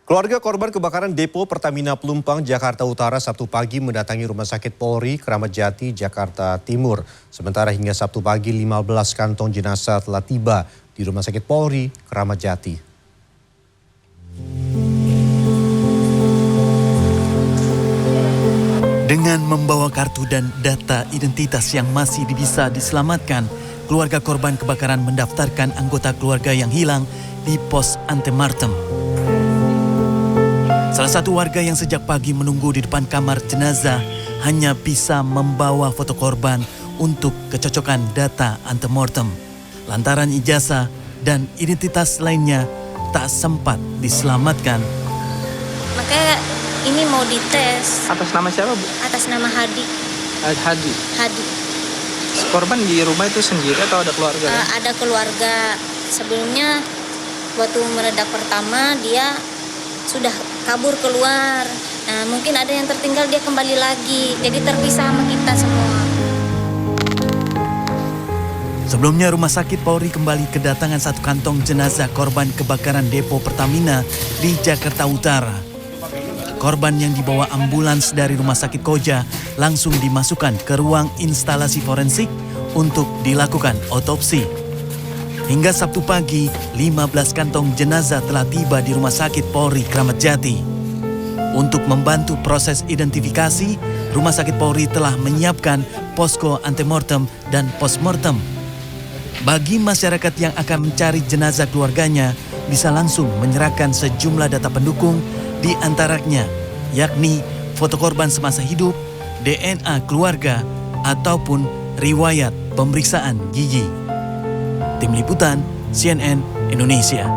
Keluarga korban kebakaran depo Pertamina Pelumpang, Jakarta Utara Sabtu pagi mendatangi Rumah Sakit Polri, Kramat Jati, Jakarta Timur. Sementara hingga Sabtu pagi 15 kantong jenazah telah tiba di Rumah Sakit Polri, Kramat Jati. Dengan membawa kartu dan data identitas yang masih bisa diselamatkan, keluarga korban kebakaran mendaftarkan anggota keluarga yang hilang di pos antemortem. Salah satu warga yang sejak pagi menunggu di depan kamar jenazah hanya bisa membawa foto korban untuk kecocokan data antemortem. Lantaran ijazah dan identitas lainnya tak sempat diselamatkan. Makanya ini mau dites. Atas nama siapa, Bu? Atas nama Hadi. Hadi. Hadi. Korban di rumah itu sendiri atau ada keluarga? Ada keluarga. Sebelumnya waktu meledak pertama dia sudah kabur keluar. Nah, mungkin ada yang tertinggal, dia kembali lagi. Jadi terpisah sama kita semua. Sebelumnya Rumah Sakit Polri kembali kedatangan satu kantong jenazah korban kebakaran depo Pertamina di Jakarta Utara. Korban yang dibawa ambulans dari Rumah Sakit Koja langsung dimasukkan ke ruang instalasi forensik untuk dilakukan otopsi. Hingga Sabtu pagi, 15 kantong jenazah telah tiba di Rumah Sakit Polri Kramat Jati. Untuk membantu proses identifikasi, Rumah Sakit Polri telah menyiapkan posko antemortem dan postmortem. Bagi masyarakat yang akan mencari jenazah keluarganya, bisa langsung menyerahkan sejumlah data pendukung, di antaranya yakni foto korban semasa hidup, DNA keluarga, ataupun riwayat pemeriksaan gigi. Tim Liputan CNN Indonesia.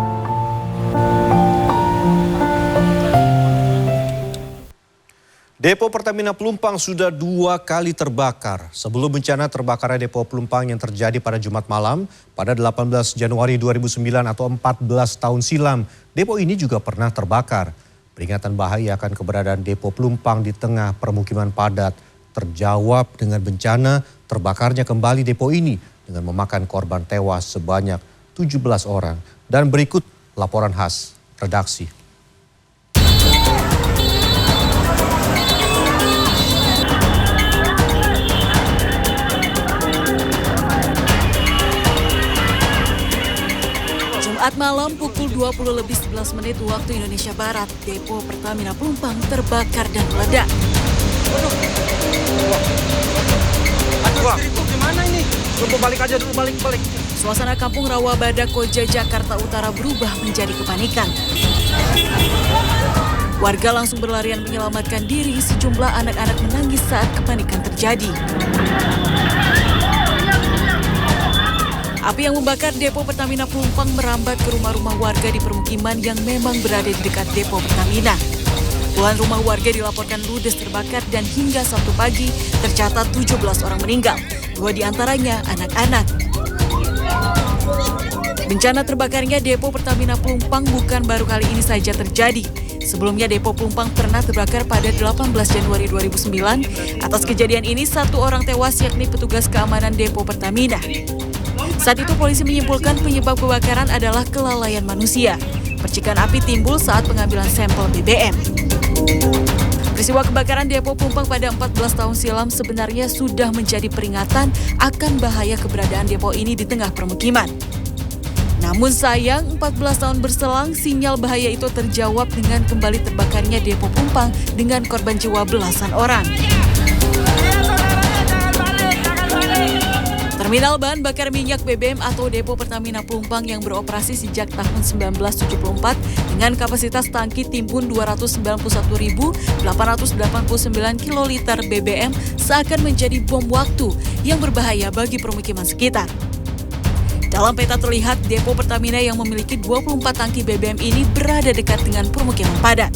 Depo Pertamina Pelumpang sudah 2 kali terbakar. Sebelum bencana terbakarnya depo Pelumpang yang terjadi pada Jumat malam pada 18 Januari 2009 atau 14 tahun silam, depo ini juga pernah terbakar. Peringatan bahaya akan keberadaan depo Pelumpang di tengah permukiman padat terjawab dengan bencana terbakarnya kembali depo ini dengan memakan korban tewas sebanyak 17 orang. Dan berikut laporan khas redaksi. Jumat malam pukul 20:11 waktu Indonesia Barat, depo Pertamina Pelumpang terbakar dan meledak. Wah, gimana ini? Tunggu balik aja dulu, balik. Suasana kampung Rawabada Koja, Jakarta Utara berubah menjadi kepanikan. Warga langsung berlarian menyelamatkan diri, sejumlah anak-anak menangis saat kepanikan terjadi. Api yang membakar depo Pertamina Pelumpang merambat ke rumah-rumah warga di permukiman yang memang berada di dekat depo Pertamina. Puluhan rumah warga dilaporkan ludes terbakar dan hingga Sabtu pagi tercatat 17 orang meninggal, 2 diantaranya anak-anak. Bencana terbakarnya depo Pertamina Pelumpang bukan baru kali ini saja terjadi. Sebelumnya depo Pelumpang pernah terbakar pada 18 Januari 2009. Atas kejadian ini 1 orang tewas yakni petugas keamanan depo Pertamina. Saat itu polisi menyimpulkan penyebab kebakaran adalah kelalaian manusia. Percikan api timbul saat pengambilan sampel BBM. Peristiwa kebakaran depo Pelumpang pada 14 tahun silam sebenarnya sudah menjadi peringatan akan bahaya keberadaan depo ini di tengah permukiman. Namun sayang, 14 tahun berselang, sinyal bahaya itu terjawab dengan kembali terbakarnya depo Pelumpang dengan korban jiwa belasan orang. Terminal bahan bakar minyak BBM atau depo Pertamina Pelumpang yang beroperasi sejak tahun 1974 dengan kapasitas tangki timbun 291.889 kiloliter BBM seakan menjadi bom waktu yang berbahaya bagi permukiman sekitar. Dalam peta terlihat depo Pertamina yang memiliki 24 tangki BBM ini berada dekat dengan permukiman padat.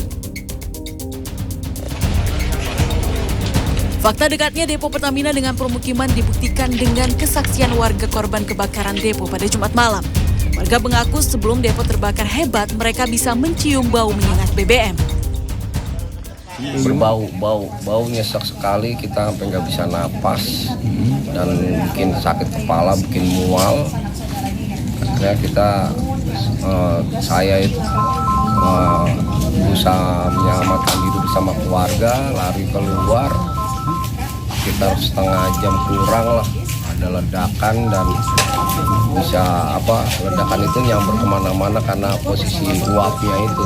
Fakta dekatnya depo Pertamina dengan permukiman dibuktikan dengan kesaksian warga korban kebakaran depo pada Jumat malam. Warga mengaku sebelum depo terbakar hebat, mereka bisa mencium bau menyengat BBM. Bau nyesek sekali, kita sampai nggak bisa napas dan bikin sakit kepala, bikin mual. Akhirnya saya itu berusaha menyelamatkan diri bersama keluarga, lari keluar. Sekitar setengah jam kurang lah, ada ledakan dan bisa ledakan itu nyamber kemana-mana karena posisi uapnya itu.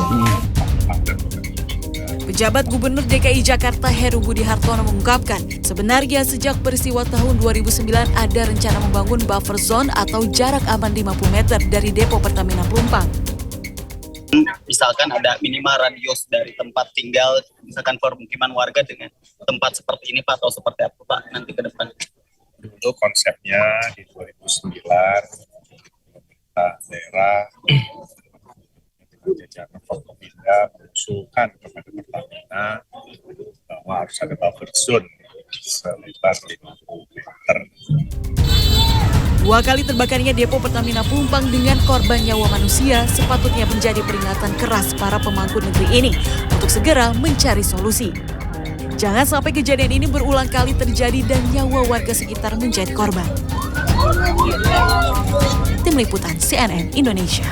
Pejabat Gubernur DKI Jakarta Heru Budi Hartono mengungkapkan, sebenarnya sejak peristiwa tahun 2009 ada rencana membangun buffer zone atau jarak aman 50 meter dari depo Pertamina Pelumpang. Misalkan ada minimal radius dari tempat tinggal, misalkan permukiman warga dengan tempat seperti ini Pak, atau seperti apa Pak nanti ke depan? Dulu konsepnya di 2009 daerah jajaran Forkopimda mengusulkan kepada Pertamina bahwa harus ada buffer zone selebar 50 meter. 2 kali terbakarnya depo Pertamina Pelumpang dengan korban nyawa manusia sepatutnya menjadi peringatan keras para pemangku negeri ini untuk segera mencari solusi. Jangan sampai kejadian ini berulang kali terjadi dan nyawa warga sekitar menjadi korban. Tim Liputan CNN Indonesia.